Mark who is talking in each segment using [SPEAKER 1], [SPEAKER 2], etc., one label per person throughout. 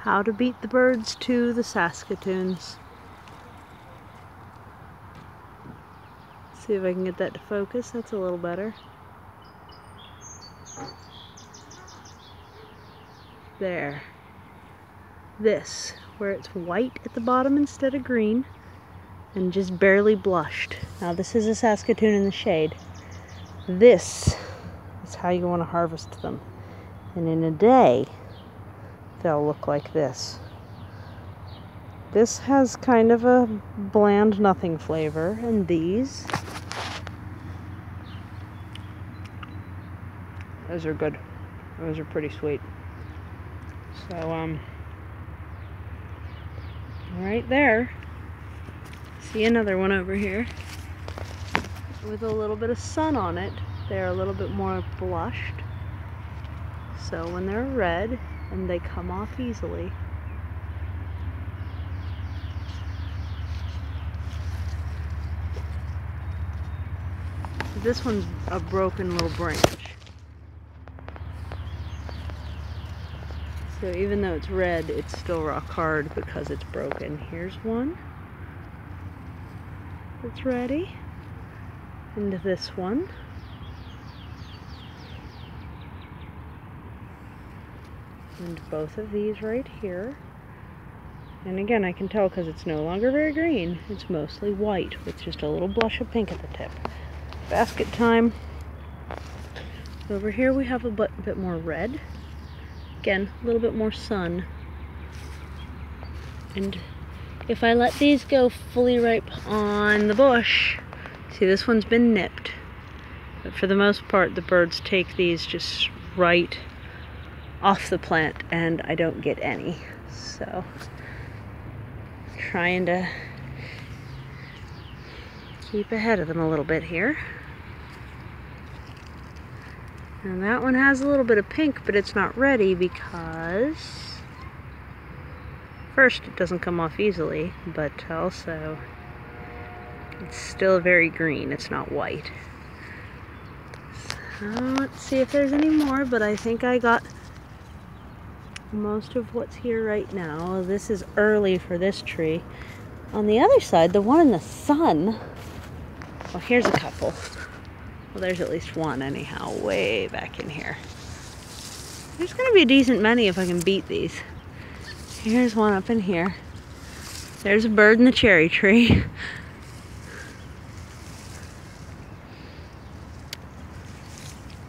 [SPEAKER 1] How to beat the birds to the Saskatoons. See if I can get that to focus. That's a little better. There. This, where it's white at the bottom instead of green, and just barely blushed. Now this is a Saskatoon in the shade. This is how you want to harvest them. And in a day, they'll look like this. This has kind of a bland nothing flavor, and these, those are good. Those are pretty sweet. So, right there, see another one over here with a little bit of sun on it. They're a little bit more blushed. So when they're red and they come off easily, this one's a broken little branch. So even though it's red, it's still rock hard because it's broken. Here's one that's ready. And this one. And both of these right here. And again, I can tell because it's no longer very green. It's mostly white with just a little blush of pink at the tip. Basket time. Over here we have a bit more red. Again, a little bit more sun. And if I let these go fully ripe on the bush, see, this one's been nipped. But for the most part, the birds take these just right off the plant and I don't get any. So, trying to keep ahead of them a little bit here. And that one has a little bit of pink, but it's not ready because, first, it doesn't come off easily, but also it's still very green. It's not white. So let's see if there's any more, but I think I got most of what's here right now. This is early for this tree. On the other side, the one in the sun, well, here's a couple. Well, there's at least one anyhow, way back in here. There's gonna be a decent many if I can beat these. Here's one up in here. There's a bird in the cherry tree.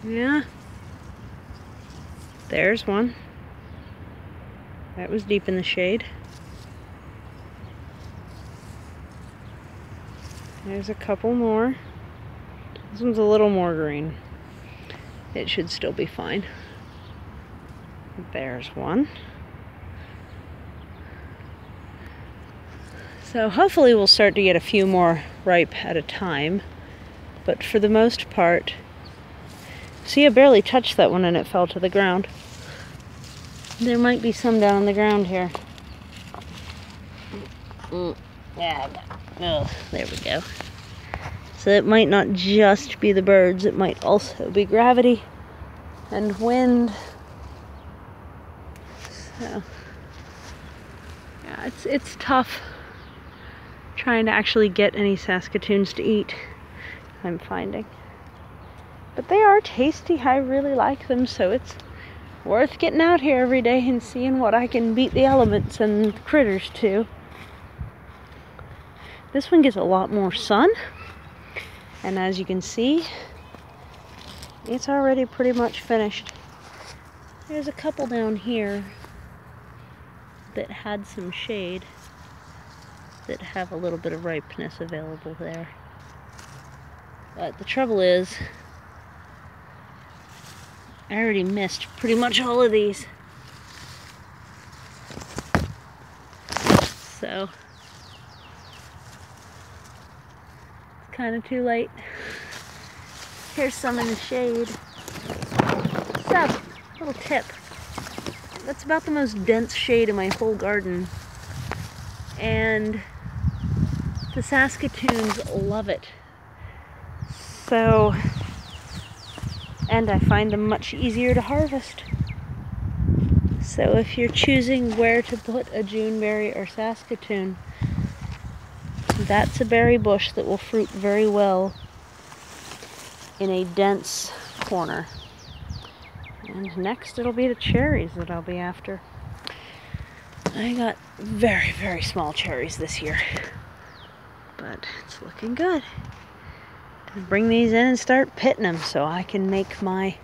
[SPEAKER 1] Yeah. There's one. That was deep in the shade. There's a couple more. This one's a little more green. It should still be fine. There's one. So hopefully we'll start to get a few more ripe at a time. But for the most part, see, I barely touched that one and it fell to the ground. There might be some down on the ground here. Yeah, oh, there we go. So it might not just be the birds, it might also be gravity and wind. So, yeah, it's tough trying to actually get any Saskatoons to eat, I'm finding. But they are tasty, I really like them, so it's worth getting out here every day and seeing what I can beat the elements and the critters to. This one gets a lot more sun. And as you can see, it's already pretty much finished. There's a couple down here that had some shade that have a little bit of ripeness available there. But the trouble is, I already missed pretty much all of these. So, kind of too late. Here's some in the shade. So, little tip. That's about the most dense shade in my whole garden. And the Saskatoons love it. So, and I find them much easier to harvest. So if you're choosing where to put a Juneberry or Saskatoon, that's a berry bush that will fruit very well in a dense corner. And next it'll be the cherries that I'll be after. I got very, very small cherries this year, but it's looking good. I'll bring these in and start pitting them so I can make my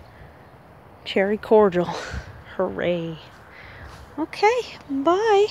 [SPEAKER 1] cherry cordial. Hooray. Okay, bye.